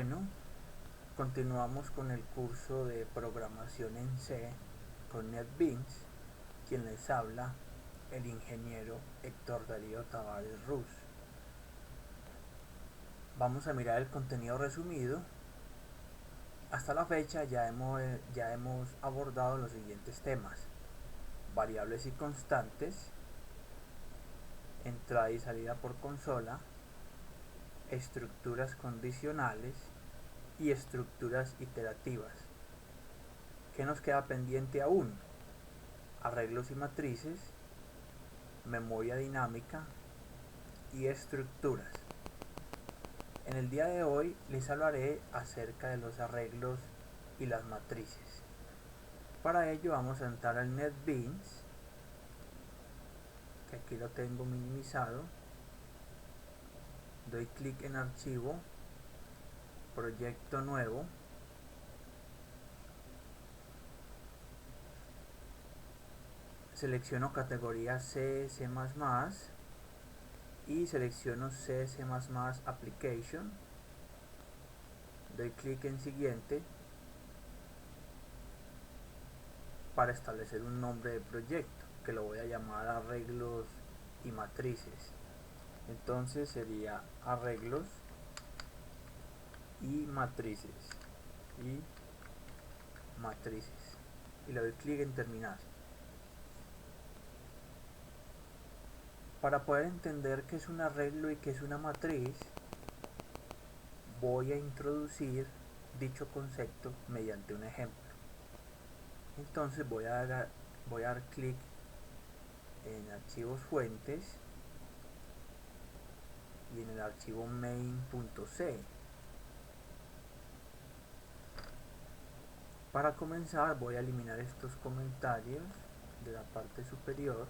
Bueno, continuamos con el curso de programación en C con NetBeans. Quien les habla, el ingeniero Héctor Darío Tavares Ruz. Vamos a mirar el contenido resumido. Hasta la fecha ya hemos abordado los siguientes temas: variables y constantes, entrada y salida por consola, estructuras condicionales y estructuras iterativas. ¿Qué nos queda pendiente aún? Arreglos y matrices, memoria dinámica y estructuras. En el día de hoy les hablaré acerca de los arreglos y las matrices. Para ello vamos a entrar al NetBeans, que aquí lo tengo minimizado. Doy clic en archivo, proyecto nuevo. Selecciono categoría C++ y selecciono C++ Application. Doy clic en siguiente para establecer un nombre de proyecto, que lo voy a llamar arreglos y matrices. Entonces sería arreglos y matrices y le doy clic en terminar. Para poder entender qué es un arreglo y qué es una matriz, voy a introducir dicho concepto mediante un ejemplo. Entonces voy a dar clic en archivos fuentes y en el archivo main.c. Para comenzar voy a eliminar estos comentarios de la parte superior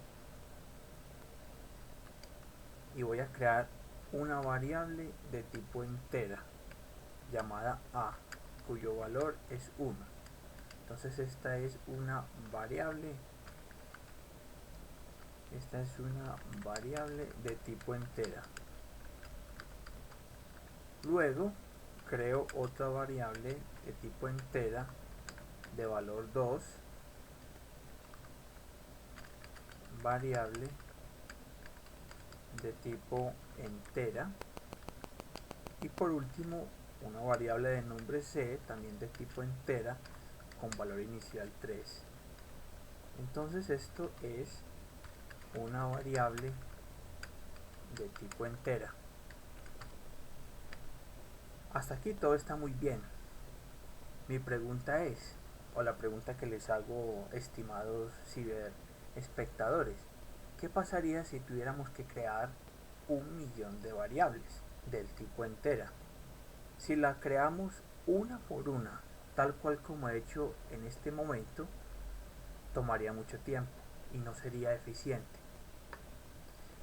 y voy a crear una variable de tipo entera llamada a, cuyo valor es 1. Entonces esta es una variable de tipo entera. Luego creo otra variable de tipo entera de valor 2, variable de tipo entera, y por último una variable de nombre C, también de tipo entera, con valor inicial 3. Entonces esto es una variable de tipo entera. Hasta aquí todo está muy bien. Mi pregunta es, o la pregunta que les hago, estimados ciberespectadores: ¿qué pasaría si tuviéramos que crear 1.000.000 de variables del tipo entera? Si la creamos una por una, tal cual como he hecho en este momento, tomaría mucho tiempo y no sería eficiente.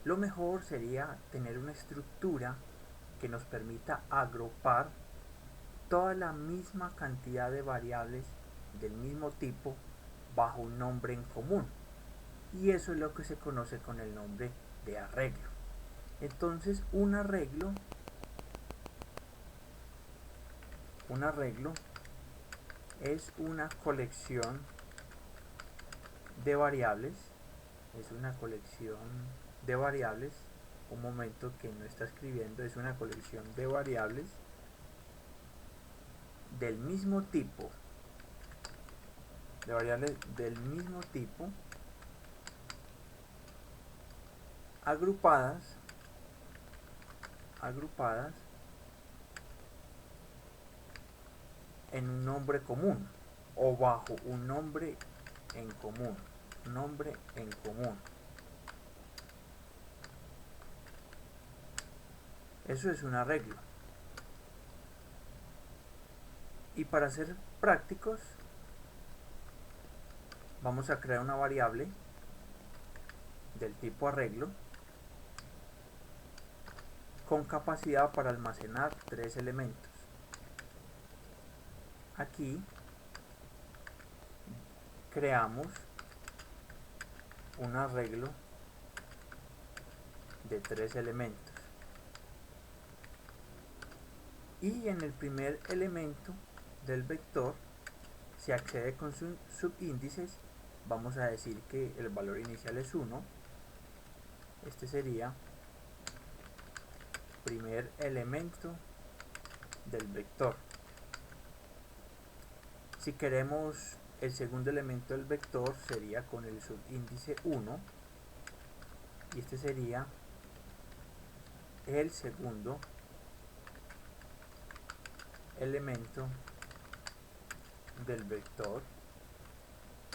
Lo mejor sería tener una estructura que nos permita agrupar toda la misma cantidad de variables del mismo tipo bajo un nombre en común, y eso es lo que se conoce con el nombre de arreglo. Entonces un arreglo es una colección de variables, un momento que no está escribiendo, es una colección de variables del mismo tipo, agrupadas en un nombre común o bajo un nombre en común. Eso es un arreglo. Y para ser prácticos, vamos a crear una variable del tipo arreglo con capacidad para almacenar 3 elementos. Aquí creamos un arreglo de 3 elementos. y en el primer elemento del vector se accede con sus subíndices. Vamos a decir que el valor inicial es 1. Este sería primer elemento del vector. Si queremos el segundo elemento del vector, sería con el subíndice 1, y este sería el segundo elemento del vector,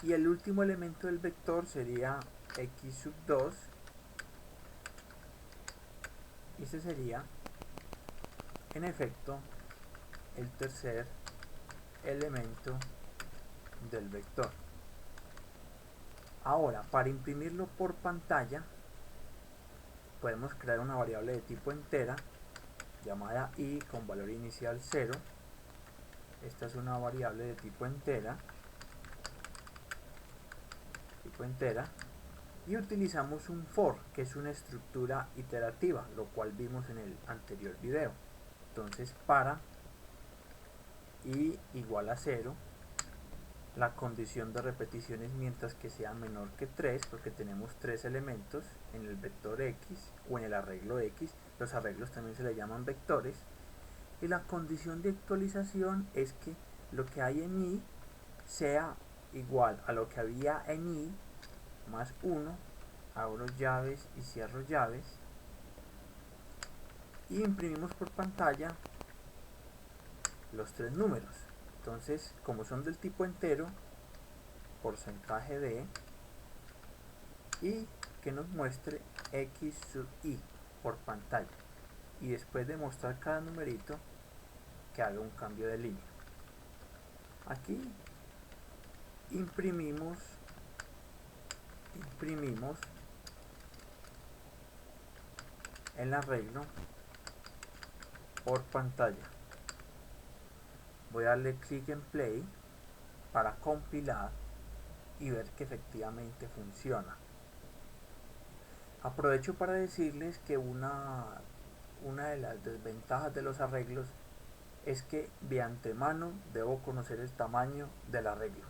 y el último elemento del vector sería x sub 2, y este sería en efecto el tercer elemento del vector. Ahora, para imprimirlo por pantalla, podemos crear una variable de tipo entera llamada i con valor inicial 0. Esta es una variable de tipo entera, y utilizamos un for, que es una estructura iterativa, lo cual vimos en el anterior video. Entonces, para i igual a 0, la condición de repeticiones mientras que sea menor que 3, porque tenemos 3 elementos en el vector x o en el arreglo x. Los arreglos también se le llaman vectores. Y la condición de actualización es que lo que hay en i sea igual a lo que había en i más 1, abro llaves y cierro llaves, y imprimimos por pantalla los tres números. Entonces, como son del tipo entero, porcentaje de, y que nos muestre x sub i por pantalla, y después de mostrar cada numerito, que haga un cambio de línea. Aquí imprimimos el arreglo por pantalla. Voy a darle clic en play para compilar y ver que efectivamente funciona. Aprovecho para decirles que una de las desventajas de los arreglos es que de antemano debo conocer el tamaño del arreglo.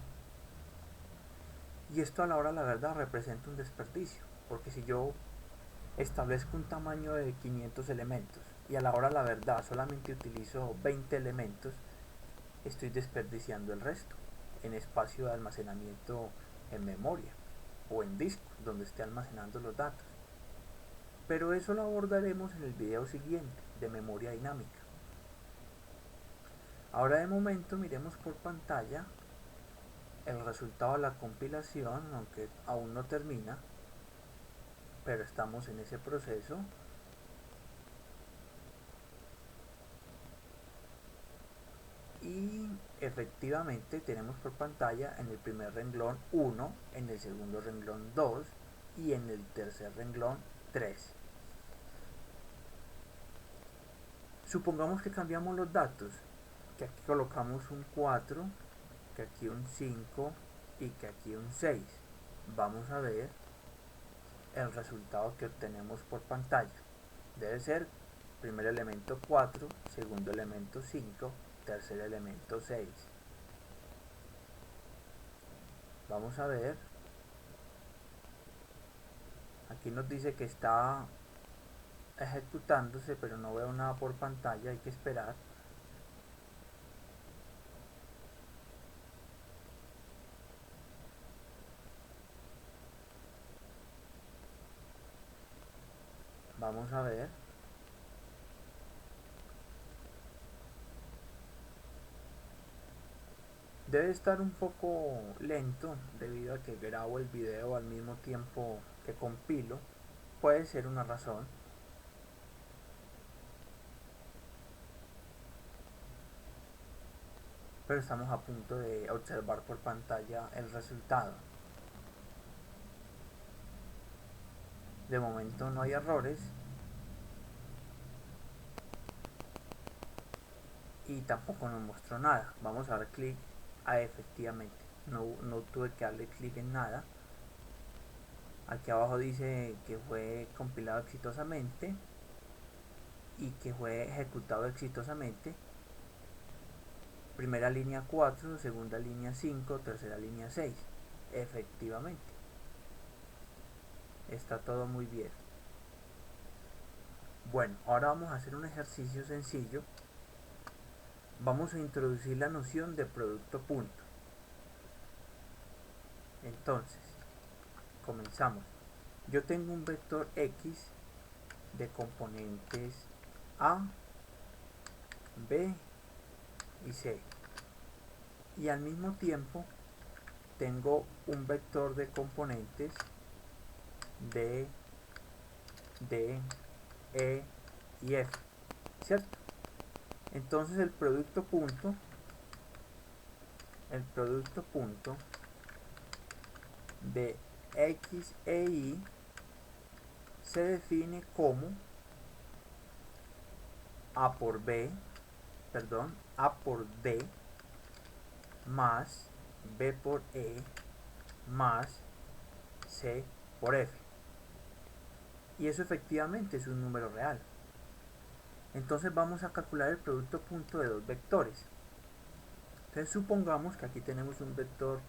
Y esto a la hora de la verdad representa un desperdicio, porque si yo establezco un tamaño de 500 elementos y a la hora de la verdad solamente utilizo 20 elementos, estoy desperdiciando el resto en espacio de almacenamiento en memoria o en disco donde esté almacenando los datos. Pero eso lo abordaremos en el video siguiente de memoria dinámica. Ahora de momento miremos por pantalla el resultado de la compilación, aunque aún no termina, pero estamos en ese proceso. Y efectivamente tenemos por pantalla en el primer renglón 1, en el segundo renglón 2 y en el tercer renglón 3. Supongamos que cambiamos los datos, que aquí colocamos un 4, que aquí un 5 y que aquí un 6. Vamos a ver el resultado que obtenemos por pantalla. Debe ser primer elemento 4, segundo elemento 5, tercer elemento 6. Vamos a ver. Aquí nos dice que está ejecutándose, pero no veo nada por pantalla, hay que esperar. Vamos a ver. Debe estar un poco lento debido a que grabo el video al mismo tiempo que compilo. Puede ser una razón. Pero estamos a punto de observar por pantalla el resultado. De momento no hay errores. Y tampoco nos mostró nada. Vamos a dar clic a efectivamente. No tuve que darle clic en nada. Aquí abajo dice que fue compilado exitosamente. y que fue ejecutado exitosamente. Primera línea 4, segunda línea 5, tercera línea 6. Efectivamente, está todo muy bien. Bueno, ahora vamos a hacer un ejercicio sencillo. Vamos a introducir la noción de producto punto. Entonces, comenzamos. Yo tengo un vector X de componentes A, B y C. Y al mismo tiempo tengo un vector de componentes D, D, E y F, ¿cierto? Entonces el producto punto de X e Y se define como A por D más B por E más C por F. Y eso efectivamente es un número real. Entonces vamos a calcular el producto punto de dos vectores. Entonces supongamos que aquí tenemos un vector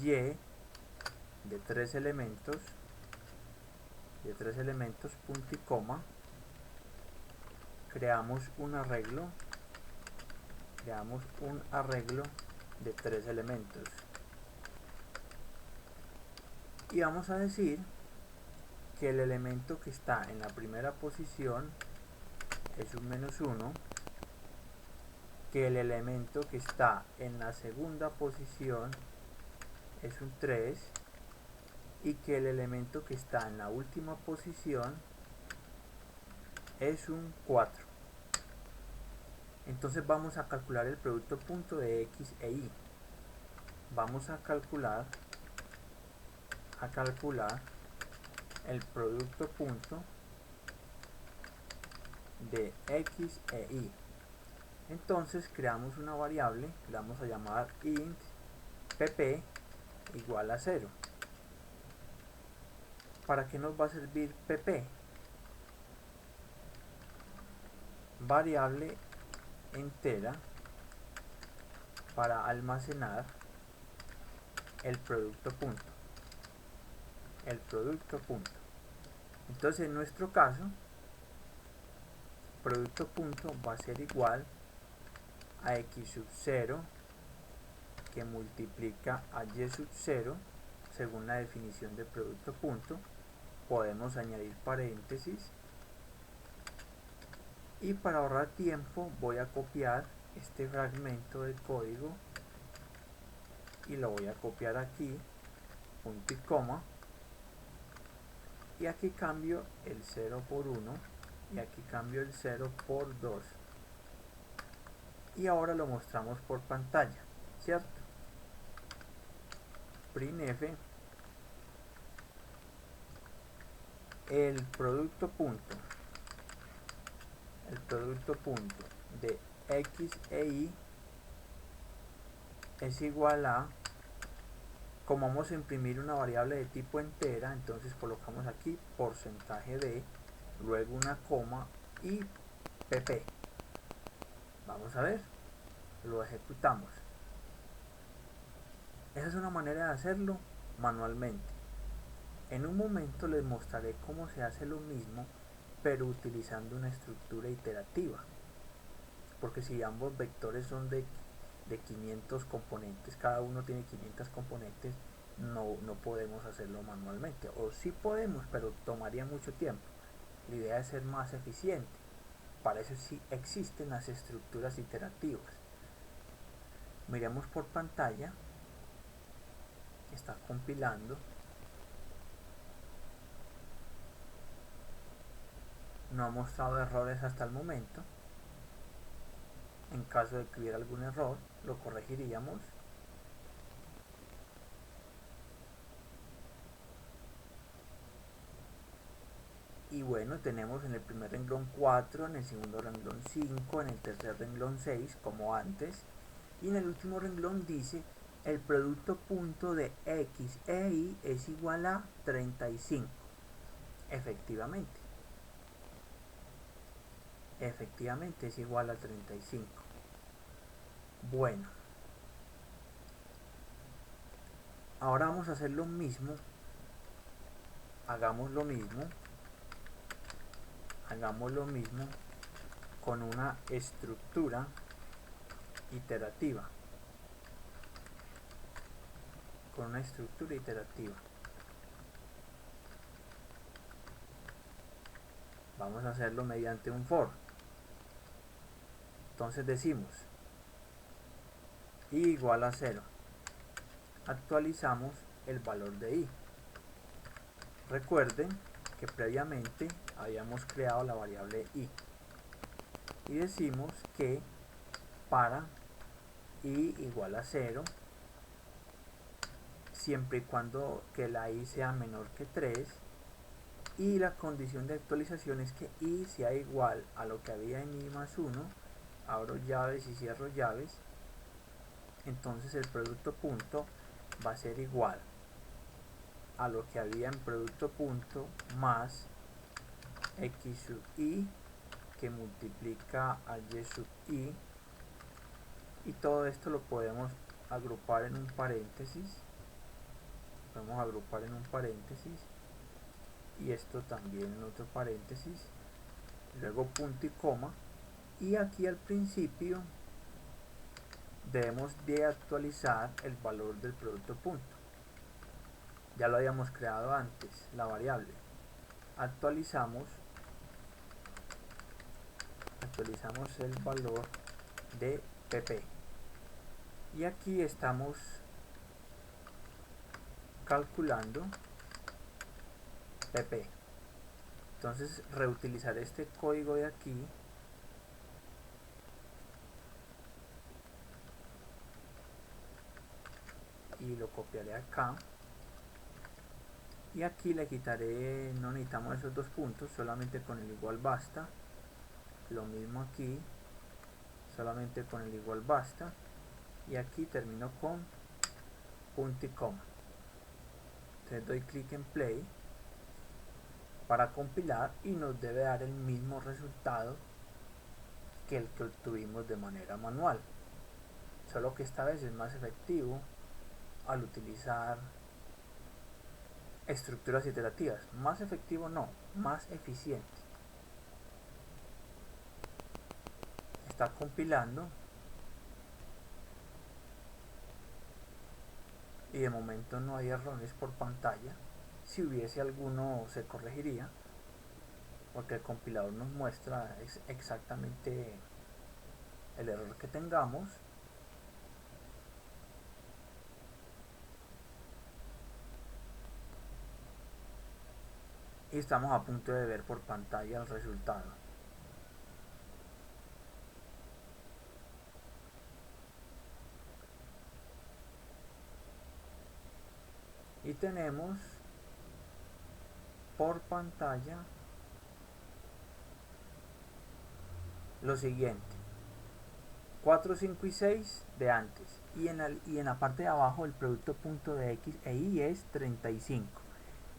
Y de tres elementos, punto y coma. Creamos un arreglo de tres elementos. Y vamos a decir que el elemento que está en la primera posición es un -1, que el elemento que está en la segunda posición es un 3 y que el elemento que está en la última posición es un 4. Entonces vamos a calcular el producto punto de X e Y. Vamos a calcular el producto punto de X e Y. Entonces creamos una variable, le vamos a llamar int pp igual a 0. ¿Para qué nos va a servir pp? Variable entera para almacenar el producto punto. Entonces en nuestro caso, producto punto va a ser igual a x sub 0 que multiplica a y sub 0 según la definición de producto punto. Podemos añadir paréntesis y para ahorrar tiempo voy a copiar este fragmento del código y lo voy a copiar aquí, punto y coma, y aquí cambio el 0 por 1 y aquí cambio el 0 por 2 y ahora lo mostramos por pantalla, ¿cierto? Printf el producto punto de X e Y es igual a, como vamos a imprimir una variable de tipo entera, entonces colocamos aquí porcentaje de, luego una coma y pp. Vamos a ver, lo ejecutamos. Esa es una manera de hacerlo manualmente. En un momento les mostraré cómo se hace lo mismo, pero utilizando una estructura iterativa. Porque si ambos vectores son de 500 componentes, cada uno tiene 500 componentes, no podemos hacerlo manualmente. O sí podemos, pero tomaría mucho tiempo. La idea es ser más eficiente. Para eso sí existen las estructuras iterativas. Miremos por pantalla. Está compilando. No ha mostrado errores hasta el momento. En caso de que hubiera algún error, lo corregiríamos. Y bueno, tenemos en el primer renglón 4, en el segundo renglón 5, en el tercer renglón 6, como antes. Y en el último renglón dice, el producto punto de X e Y es igual a 35. Efectivamente. Efectivamente es igual a 35. Bueno, ahora vamos a hacer lo mismo. Hagamos lo mismo con una estructura iterativa. Vamos a hacerlo mediante un for. Entonces decimos i igual a 0. Actualizamos el valor de i. Recuerden que previamente habíamos creado la variable i. Y decimos que para i igual a 0, siempre y cuando que la i sea menor que 3, y la condición de actualización es que i sea igual a lo que había en i más 1, abro llaves y cierro llaves, entonces el producto punto va a ser igual a lo que había en producto punto más x sub i que multiplica a y sub i, y todo esto lo podemos agrupar en un paréntesis, y esto también en otro paréntesis, luego punto y coma, y aquí al principio debemos de actualizar el valor del producto punto. Ya lo habíamos creado antes, la variable. Actualizamos el valor de pp, y aquí estamos calculando pp. Entonces reutilizar este código de aquí y lo copiaré acá, y aquí le quitaré, no necesitamos esos dos puntos, solamente con el igual basta. Lo mismo aquí, solamente con el igual basta, y aquí termino con punto y coma. Entonces doy clic en play para compilar y nos debe dar el mismo resultado que el que obtuvimos de manera manual, solo que esta vez es más efectivo al utilizar estructuras iterativas. Más efectivo no, más eficiente. Está compilando y de momento no hay errores por pantalla. Si hubiese alguno se corregiría, porque el compilador nos muestra exactamente el error que tengamos. Y estamos a punto de ver por pantalla el resultado. Y tenemos por pantalla lo siguiente: 4, 5 y 6 de antes, y en la parte de abajo el producto punto de x e y es 35,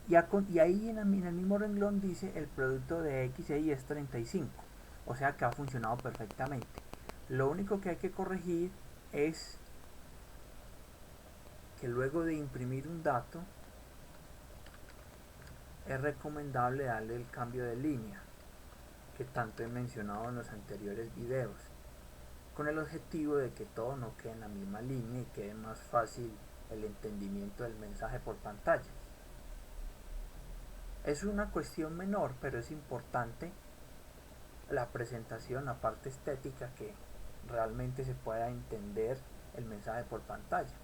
y ahí en el mismo renglón dice el producto de x e y es 35, o sea que ha funcionado perfectamente. Lo único que hay que corregir es que luego de imprimir un dato es recomendable darle el cambio de línea que tanto he mencionado en los anteriores videos, con el objetivo de que todo no quede en la misma línea y quede más fácil el entendimiento del mensaje por pantalla. Es una cuestión menor, pero es importante la presentación, la parte estética, que realmente se pueda entender el mensaje por pantalla.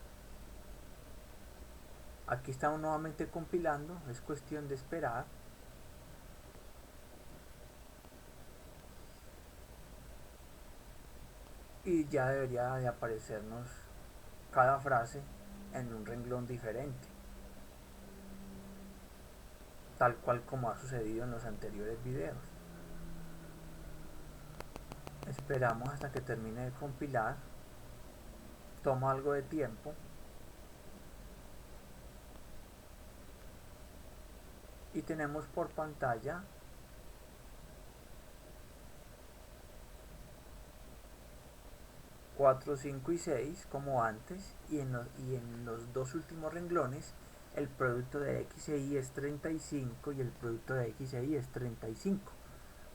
Aquí estamos nuevamente compilando, es cuestión de esperar. Y ya debería de aparecernos cada frase en un renglón diferente, tal cual como ha sucedido en los anteriores videos. Esperamos hasta que termine de compilar, toma algo de tiempo, y tenemos por pantalla 4, 5 y 6 como antes, y en los dos últimos renglones el producto de x e y es 35 y el producto de x e y es 35.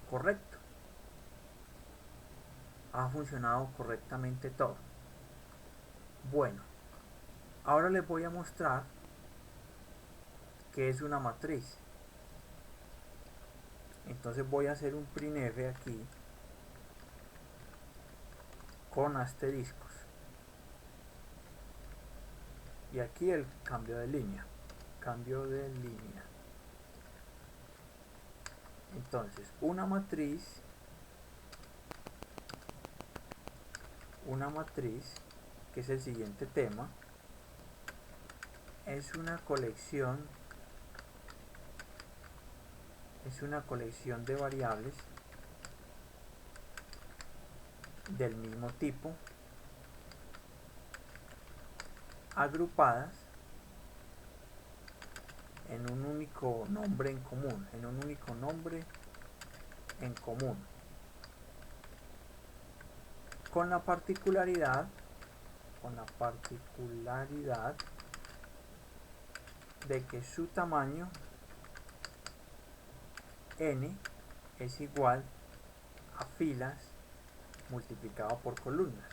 Correcto. Ha funcionado correctamente todo. Bueno, ahora les voy a mostrar qué es una matriz. Entonces voy a hacer un printf aquí con asteriscos y aquí el cambio de línea. Entonces una matriz que es el siguiente tema, es una colección de variables del mismo tipo agrupadas en un único nombre en común, con la particularidad de que su tamaño n es igual a filas multiplicado por columnas,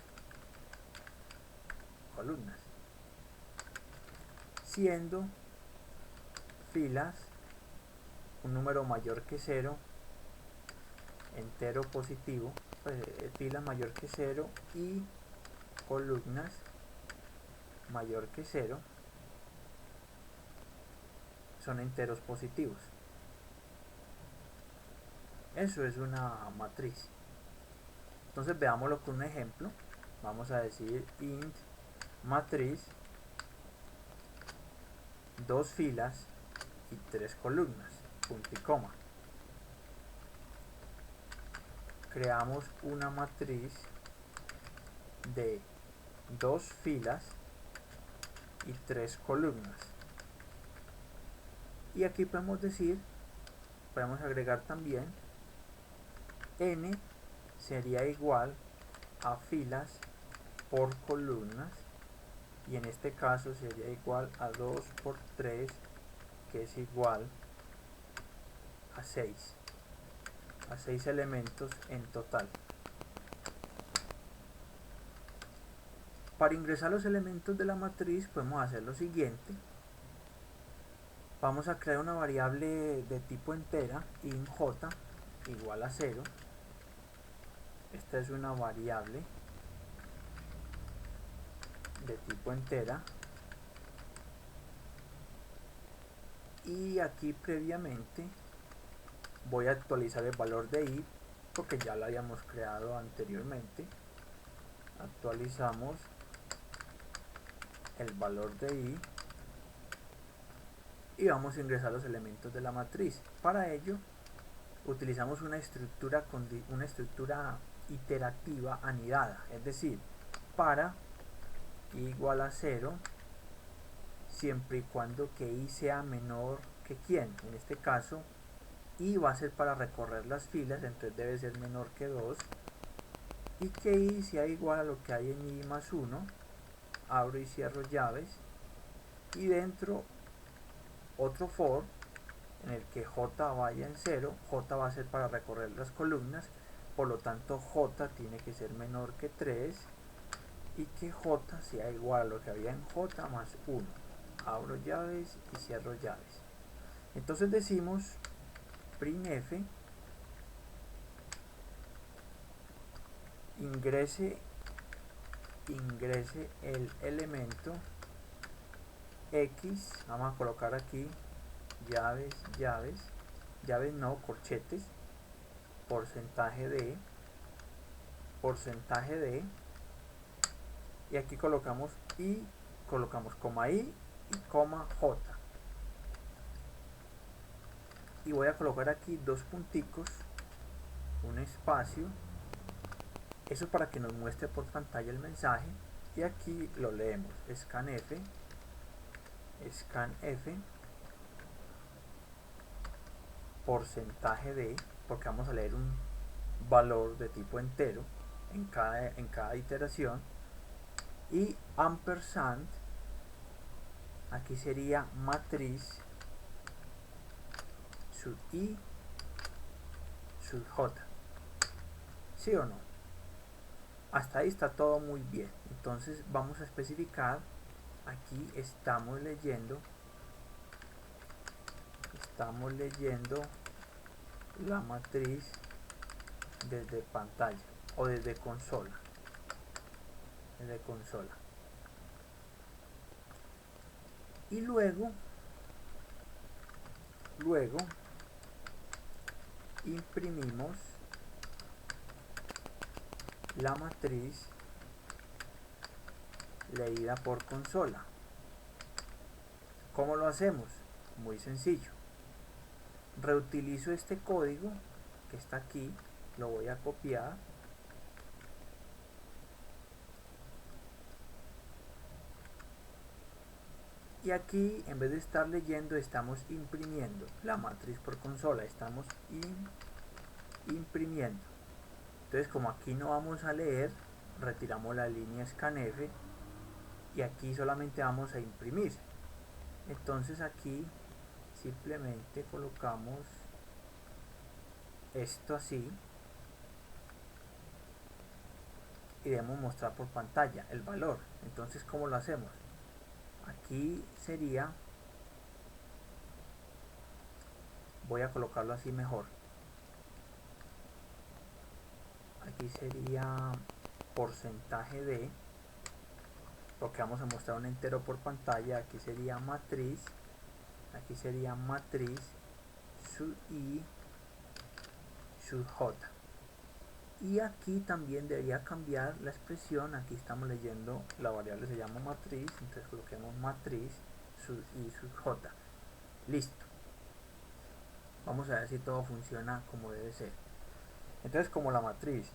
siendo filas un número mayor que 0, entero positivo, filas mayor que 0 y columnas mayor que 0 son enteros positivos. Eso es una matriz. Entonces veámoslo con un ejemplo. Vamos a decir int matriz 2 filas y 3 columnas, punto y coma. Creamos una matriz de 2 filas y 3 columnas. Y aquí podemos agregar también n sería igual a filas por columnas, y en este caso sería igual a 2 por 3, que es igual a 6 elementos en total. Para ingresar los elementos de la matriz podemos hacer lo siguiente. Vamos a crear una variable de tipo entera, int j igual a 0. Esta es una variable de tipo entera, y aquí previamente voy a actualizar el valor de i porque ya lo habíamos creado anteriormente. Actualizamos el valor de i y vamos a ingresar los elementos de la matriz. Para ello utilizamos una estructura iterativa anidada, es decir, para i igual a 0 siempre y cuando que i sea menor que quién. En este caso i va a ser para recorrer las filas, entonces debe ser menor que 2, y que i sea igual a lo que hay en i más 1, abro y cierro llaves, y dentro otro for en el que j vaya en 0, j va a ser para recorrer las columnas, por lo tanto j tiene que ser menor que 3 y que j sea igual a lo que había en j más 1, abro llaves y cierro llaves. Entonces decimos printf ingrese el elemento x, vamos a colocar aquí llaves no, corchetes, porcentaje de, y aquí colocamos coma i y coma j, y voy a colocar aquí dos punticos, un espacio, eso es para que nos muestre por pantalla el mensaje, y aquí lo leemos, scanf porcentaje de, porque vamos a leer un valor de tipo entero, en cada iteración. Y ampersand, aquí sería matriz sub i sub j. ¿Sí o no? Hasta ahí está todo muy bien. Entonces vamos a especificar. Aquí estamos leyendo la matriz desde pantalla o desde consola. Y luego imprimimos la matriz leída por consola. ¿Cómo lo hacemos? Muy sencillo. Reutilizo este código que está aquí, lo voy a copiar y aquí, en vez de estar leyendo, estamos imprimiendo la matriz por consola. Estamos imprimiendo. Entonces, como aquí no vamos a leer, retiramos la línea scanf y aquí solamente vamos a imprimir. Entonces aquí simplemente colocamos esto así y debemos mostrar por pantalla el valor. Entonces, ¿cómo lo hacemos? Aquí sería, voy a colocarlo así mejor, aquí sería porcentaje de, porque vamos a mostrar un entero por pantalla. Aquí sería matriz sub i sub j. Y aquí también debería cambiar la expresión. Aquí estamos leyendo, la variable se llama matriz, entonces coloquemos matriz sub i sub j. Listo. Vamos a ver si todo funciona como debe ser. Entonces, como la matriz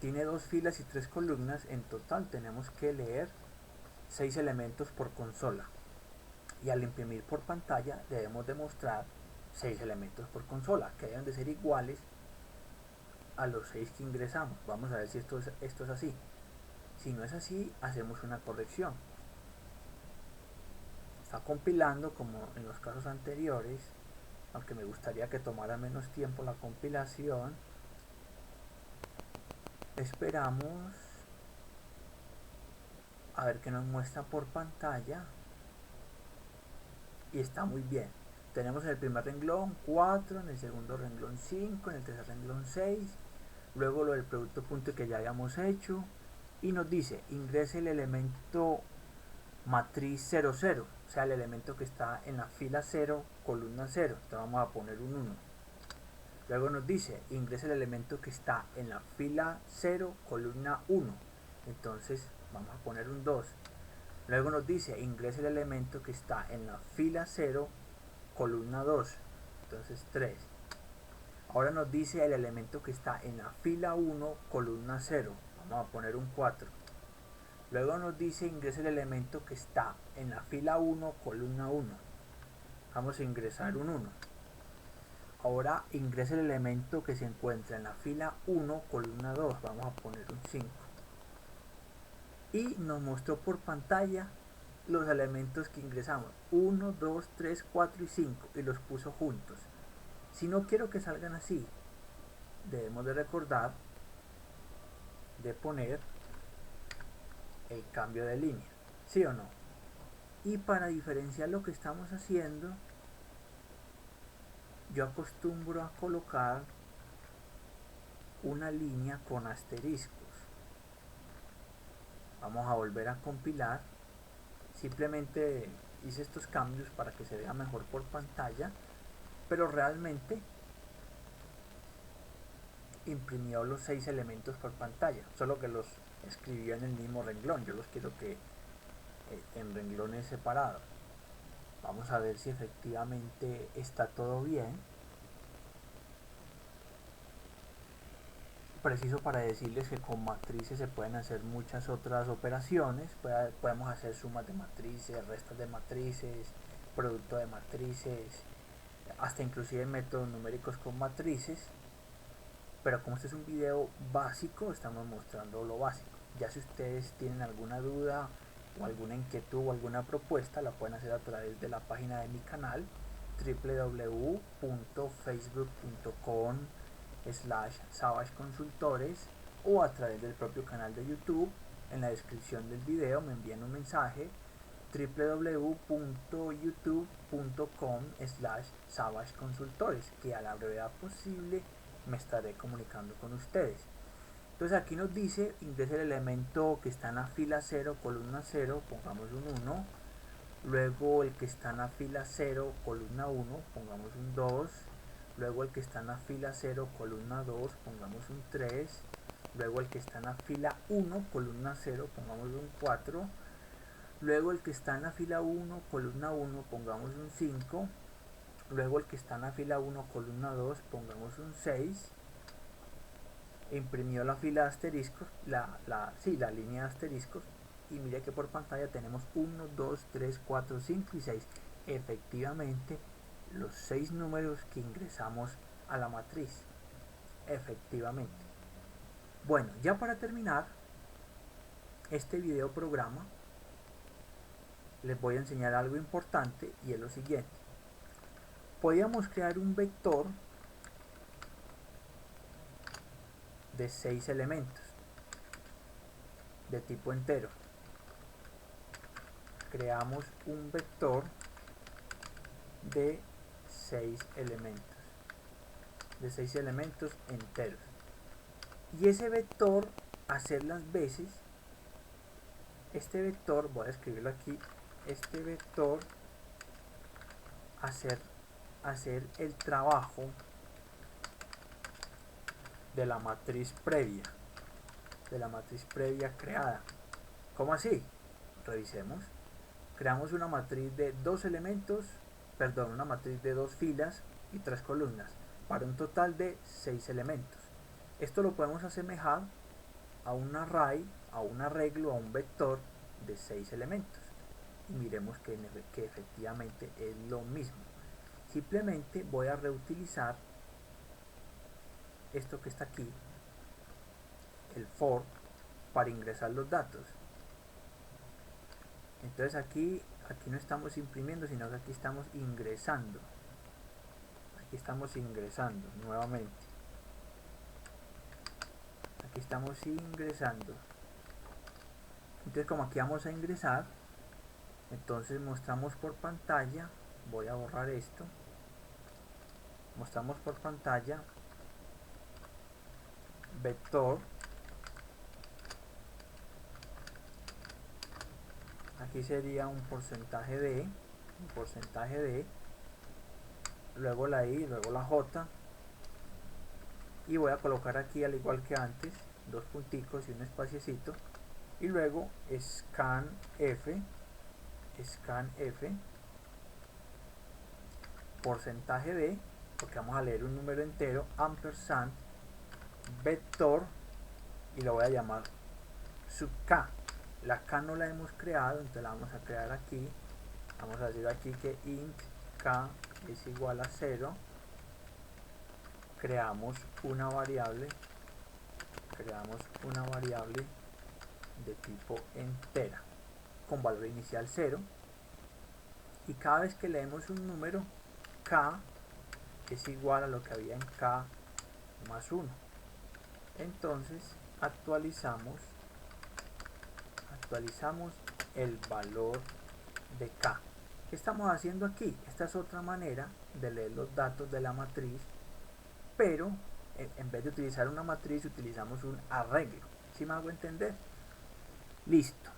tiene 2 filas y 3 columnas, en total tenemos que leer 6 elementos por consola. Y al imprimir por pantalla debemos demostrar 6 elementos por consola, que deben de ser iguales a los 6 que ingresamos. Vamos a ver si esto es así. Si no es así, hacemos una corrección. Está compilando como en los casos anteriores, aunque me gustaría que tomara menos tiempo la compilación. Esperamos a ver qué nos muestra por pantalla. Y está muy bien. Tenemos en el primer renglón 4, en el segundo renglón 5, en el tercer renglón 6, luego lo del producto punto que ya habíamos hecho, y nos dice ingrese el elemento matriz 00, o sea, el elemento que está en la fila 0, columna 0, entonces vamos a poner un 1. Luego nos dice ingrese el elemento que está en la fila 0, columna 1, entonces vamos a poner un 2. Luego nos dice ingrese el elemento que está en la fila 0, columna 2, entonces 3. Ahora nos dice el elemento que está en la fila 1, columna 0, vamos a poner un 4. Luego nos dice ingrese el elemento que está en la fila 1, columna 1, vamos a ingresar un 1. Ahora ingrese el elemento que se encuentra en la fila 1, columna 2, vamos a poner un 5. Y nos mostró por pantalla los elementos que ingresamos, 1, 2, 3, 4 y 5, y los puso juntos. Si no quiero que salgan así, debemos de recordar de poner el cambio de línea, ¿sí o no? Y para diferenciar lo que estamos haciendo, yo acostumbro a colocar una línea con asteriscos. Vamos a volver a compilar. Simplemente hice estos cambios para que se vea mejor por pantalla, pero realmente imprimió los 6 elementos por pantalla, solo que los escribió en el mismo renglón. Yo los quiero que en renglones separados. Vamos a ver si efectivamente está todo bien. Preciso para decirles que con matrices se pueden hacer muchas otras operaciones. Podemos hacer sumas de matrices, restas de matrices, producto de matrices, hasta inclusive métodos numéricos con matrices. pero como este es un video básico, estamos mostrando lo básico. Ya si ustedes tienen alguna duda o alguna inquietud o alguna propuesta, la pueden hacer a través de la página de mi canal www.facebook.com/savageconsultores o a través del propio canal de YouTube. En la descripción del video me envían un mensaje www.youtube.com/savageconsultores, que a la brevedad posible me estaré comunicando con ustedes. Entonces aquí nos dice ingrese el elemento que está en la fila 0, columna 0, pongamos un 1. Luego el que está en la fila 0, columna 1, pongamos un 2. Luego el que está en la fila 0, columna 2, pongamos un 3. Luego el que está en la fila 1, columna 0, pongamos un 4. Luego el que está en la fila 1, columna 1, pongamos un 5. Luego el que está en la fila 1, columna 2, pongamos un 6. Imprimió la fila de asteriscos, la línea de asteriscos, y mire que por pantalla tenemos 1, 2, 3, 4, 5 y 6. Efectivamente, los 6 números que ingresamos a la matriz. Efectivamente. Bueno, ya para terminar este video programa, les voy a enseñar algo importante, y es lo siguiente. Podríamos crear un vector de 6 elementos de tipo entero. Creamos un vector de 6 elementos enteros, y ese vector hacer las veces, este vector, voy a escribirlo aquí, este vector hacer el trabajo de la matriz previa creada. ¿Cómo así? Revisemos. Creamos una matriz de una matriz de 2 filas y 3 columnas para un total de 6 elementos. Esto lo podemos asemejar a un array, a un arreglo, a un vector de 6 elementos, y miremos que efectivamente es lo mismo. Simplemente voy a reutilizar esto que está aquí, el for, para ingresar los datos. Entonces aquí no estamos imprimiendo, sino que aquí estamos ingresando. Aquí estamos ingresando nuevamente. Aquí estamos ingresando. Entonces, como aquí vamos a ingresar, entonces mostramos por pantalla, voy a borrar esto, mostramos por pantalla vector, aquí sería un porcentaje de, luego la i, luego la j, y voy a colocar aquí, al igual que antes, dos punticos y un espaciecito, y luego scanf, porcentaje de, porque vamos a leer un número entero, ampersand, vector, y lo voy a llamar sub k. La k no la hemos creado, entonces la vamos a crear aquí. Vamos a decir aquí que int k es igual a 0. Creamos una variable de tipo entera con valor inicial 0, y cada vez que leemos un número, k es igual a lo que había en k más 1. Entonces actualizamos el valor de k. ¿Qué estamos haciendo aquí? Esta es otra manera de leer los datos de la matriz, pero en vez de utilizar una matriz utilizamos un arreglo. ¿Sí me hago entender? Listo.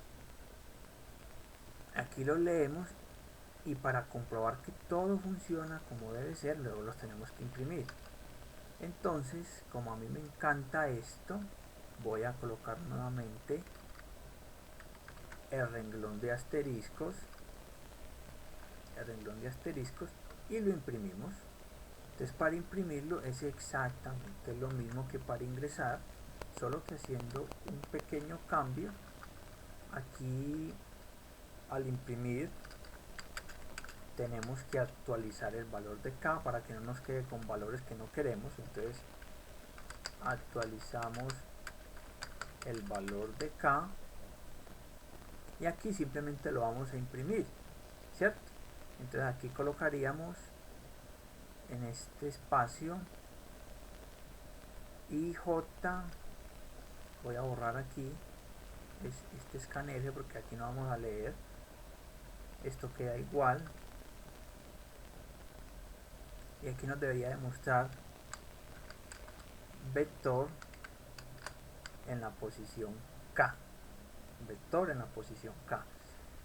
Aquí lo leemos, y para comprobar que todo funciona como debe ser, luego los tenemos que imprimir. Entonces, como a mí me encanta esto, voy a colocar nuevamente el renglón de asteriscos, y lo imprimimos. Entonces, para imprimirlo es exactamente lo mismo que para ingresar, solo que haciendo un pequeño cambio. Aquí, al imprimir, tenemos que actualizar el valor de k para que no nos quede con valores que no queremos. Entonces actualizamos el valor de K y aquí simplemente lo vamos a imprimir, ¿cierto? Entonces aquí colocaríamos en este espacio IJ, voy a borrar aquí este escaneo porque aquí no vamos a leer, esto queda igual y aquí nos debería demostrar vector en la posición K, vector en la posición K.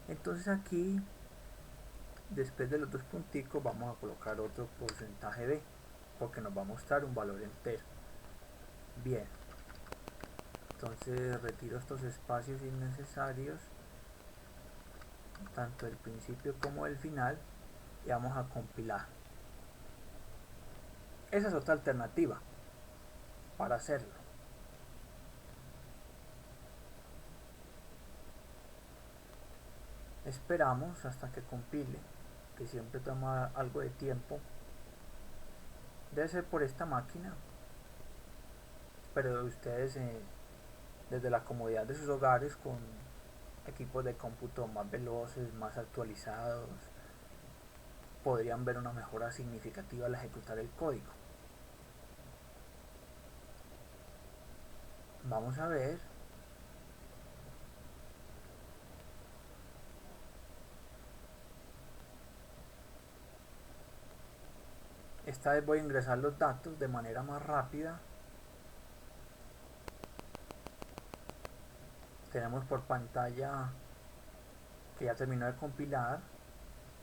Entonces aquí después de los dos punticos vamos a colocar otro porcentaje B porque nos va a mostrar un valor entero. Bien, entonces retiro estos espacios innecesarios, tanto el principio como el final, y vamos a compilar. Esa es otra alternativa para hacerlo. Esperamos hasta que compile, que siempre toma algo de tiempo. Debe ser por esta máquina, pero ustedes desde la comodidad de sus hogares con equipos de cómputo más veloces, más actualizados, podrían ver una mejora significativa al ejecutar el código. Vamos a ver. Esta vez voy a ingresar los datos de manera más rápida. Tenemos por pantalla que ya terminó de compilar.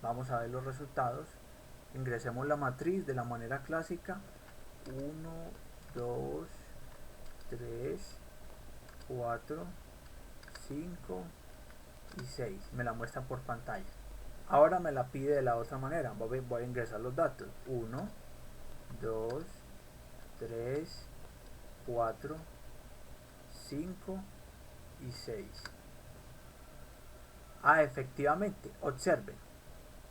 Vamos a ver los resultados. Ingresemos la matriz de la manera clásica. 1, 2, 3, 4, 5 y 6. Me la muestra por pantalla. Ahora me la pide de la otra manera. Voy a ingresar los datos. 1, 2, 3, 4, 5 y 6. Efectivamente, observen.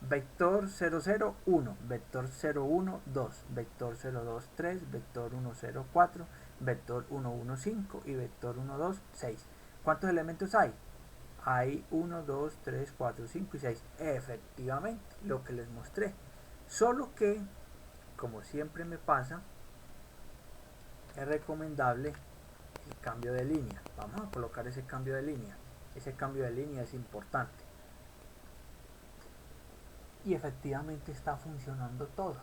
Vector 001, vector 012, vector 023, vector 104, vector 115 y vector 126. ¿Cuántos elementos hay? Hay 1, 2, 3, 4, 5 y 6. Efectivamente, lo que les mostré. Solo que, como siempre me pasa, es recomendable el cambio de línea. Vamos a colocar ese cambio de línea. Ese cambio de línea es importante. Y efectivamente está funcionando todo.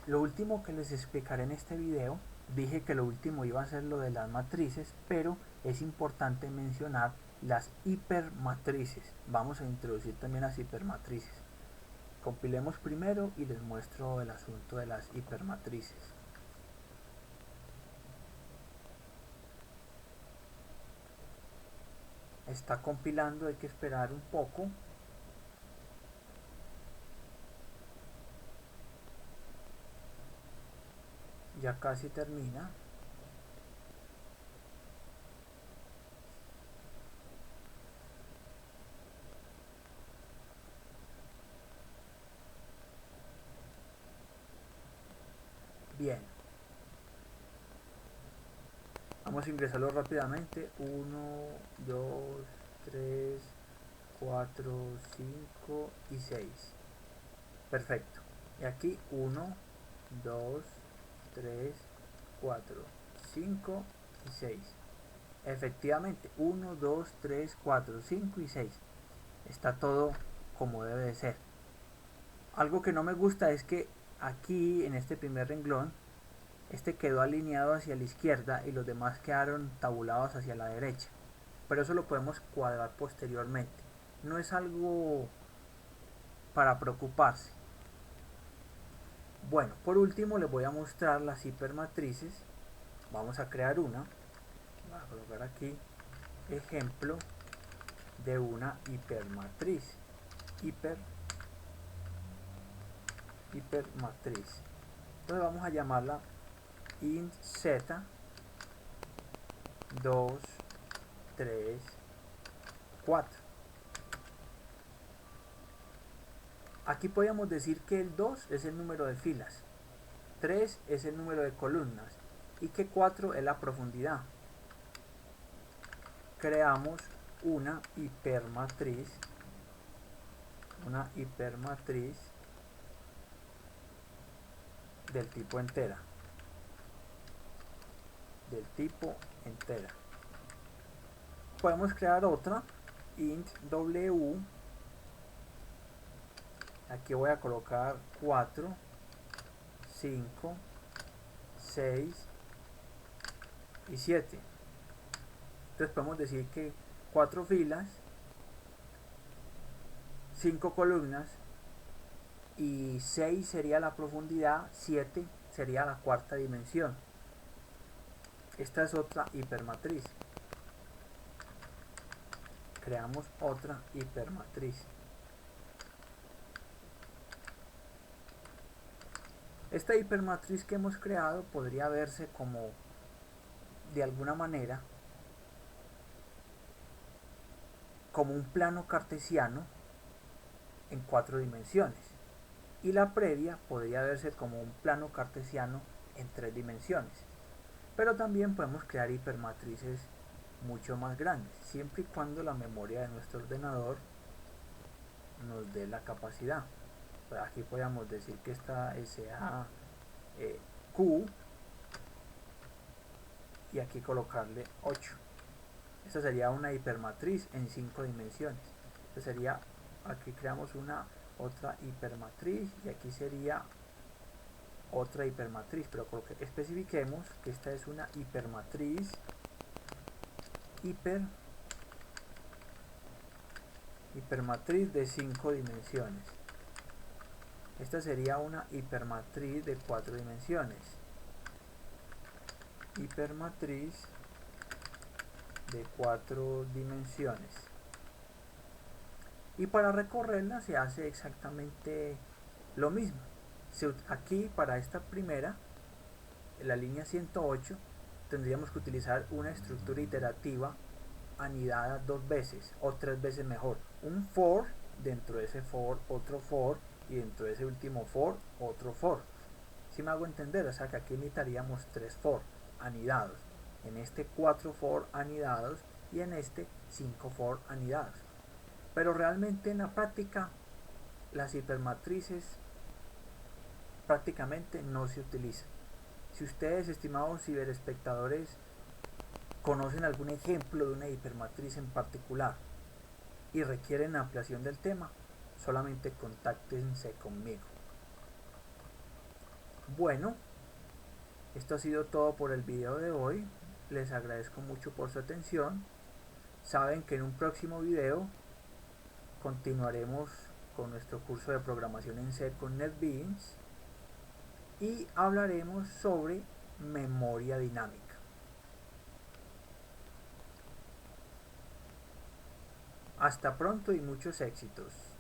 Lo último que les explicaré en este video, dije que lo último iba a ser lo de las matrices, pero es importante mencionar las hipermatrices. Vamos a introducir también las hipermatrices. Compilemos primero y les muestro el asunto de las hipermatrices. Está compilando, hay que esperar un poco. Ya casi termina. Bien. Vamos a ingresarlo rápidamente. 1, 2, 3, 4, 5 y 6. Perfecto. Y aquí 1, 2, 3, 4, 5 y 6. Efectivamente, 1, 2, 3, 4, 5 y 6. Está todo como debe de ser. Algo que no me gusta es que aquí en este primer renglón, este quedó alineado hacia la izquierda y los demás quedaron tabulados hacia la derecha. Pero eso lo podemos cuadrar posteriormente. No es algo para preocuparse. Bueno, por último les voy a mostrar las hipermatrices. Vamos a crear una. Voy a colocar aquí ejemplo de una hipermatriz. Hipermatriz. Entonces vamos a llamarla int z 2, 3, 4. Aquí podríamos decir que el 2 es el número de filas, 3 es el número de columnas y que 4 es la profundidad. Creamos una hipermatriz del tipo entera. Podemos crear otra int w. Aquí voy a colocar 4, 5, 6 y 7. Entonces podemos decir que 4 filas, 5 columnas y 6 sería la profundidad, 7 sería la cuarta dimensión. Esta es otra hipermatriz. Creamos otra hipermatriz. Esta hipermatriz que hemos creado podría verse como, de alguna manera, como un plano cartesiano en 4 dimensiones, y la previa podría verse como un plano cartesiano en 3 dimensiones. Pero también podemos crear hipermatrices mucho más grandes, siempre y cuando la memoria de nuestro ordenador nos dé la capacidad. Aquí podríamos decir que esta sea Q y aquí colocarle 8. Esta sería una hipermatriz en 5 dimensiones. Esta sería, aquí creamos otra hipermatriz y aquí sería otra hipermatriz, pero especifiquemos que esta es una hipermatriz de 5 dimensiones. Esta sería una hipermatriz de 4 dimensiones. Hipermatriz de 4 dimensiones. Y para recorrerla se hace exactamente lo mismo. Aquí para esta primera, la línea 108, tendríamos que utilizar una estructura iterativa anidada 2 veces o 3 veces mejor. Un for, dentro de ese for otro for, y dentro de ese último for otro for. Si me hago entender, o sea que aquí necesitaríamos 3 for anidados, en este 4 for anidados y en este 5 for anidados. Pero realmente en la práctica las hipermatrices prácticamente no se utilizan. Si ustedes, estimados ciberespectadores, conocen algún ejemplo de una hipermatriz en particular y requieren ampliación del tema, solamente contáctense conmigo. Bueno, esto ha sido todo por el video de hoy. Les agradezco mucho por su atención. Saben que en un próximo video continuaremos con nuestro curso de programación en C con NetBeans y hablaremos sobre memoria dinámica. Hasta pronto y muchos éxitos.